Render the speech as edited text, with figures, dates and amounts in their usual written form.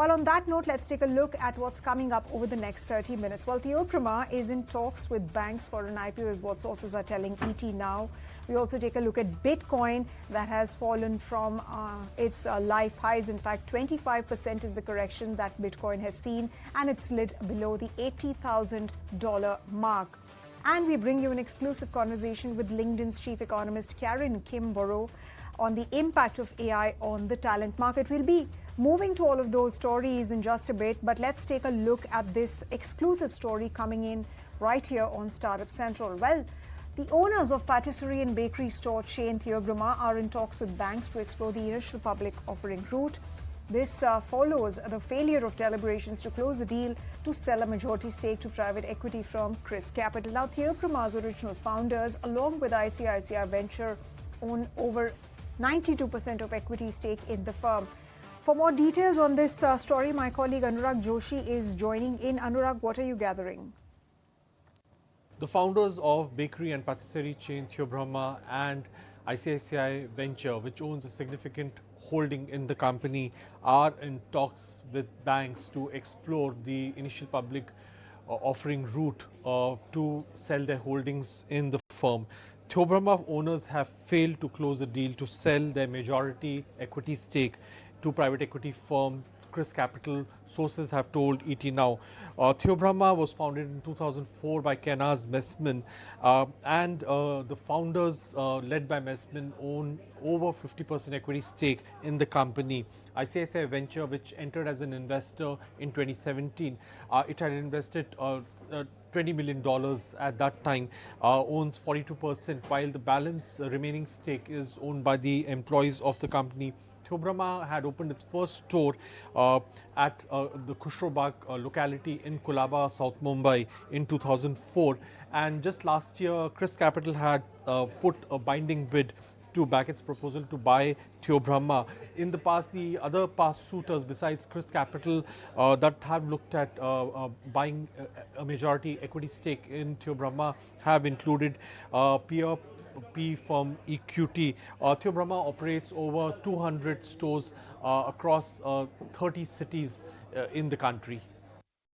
Well, on that note, let's take a look at what's coming up over the next 30 minutes. Well, Theobroma is in talks with banks for an IPO is what sources are telling ET now. We also take a look at Bitcoin that has fallen from its life highs. In fact, 25% is the correction that Bitcoin has seen, and it's slid below the $80,000 mark. And we bring you an exclusive conversation with LinkedIn's chief economist Karen Kimborough on the impact of AI on the talent market. We'll be moving to all of those stories in just a bit, but let's take a look at this exclusive story coming in right here on Startup Central. Well, the owners of patisserie and bakery store chain Theobroma are in talks with banks to explore the initial public offering route. This follows the failure of deliberations to close a deal to sell a majority stake to private equity firm Chris Capital. Now, Theobroma's original founders, along with ICICI Venture, own over 92% of equity stake in the firm. For more details on this story, my colleague Anurag Joshi is joining in. Anurag, what are you gathering? The founders of bakery and patisserie chain Theobroma and ICICI Venture, which owns a significant holding in the company, are in talks with banks to explore the initial public offering route to sell their holdings in the firm. Theobroma owners have failed to close a deal to sell their majority equity stake to private equity firm Chris Capital, sources have told ET now. Theobroma was founded in 2004 by Kenaz Messman, and the founders, led by Messman, own over 50% equity stake in the company. ICICI Venture, which entered as an investor in 2017, it had invested $20 million at that time, owns 42%, while the balance remaining stake is owned by the employees of the company. Theobroma had opened its first store at the Khushrobagh locality in Kolaba, South Mumbai in 2004. And just last year, Chris Capital had put a binding bid to back its proposal to buy Theobroma. In the past, the other past suitors besides Chris Capital that have looked at buying a majority equity stake in Theobroma have included peer P firm EQT. Theobroma operates over 200 stores across 30 cities in the country.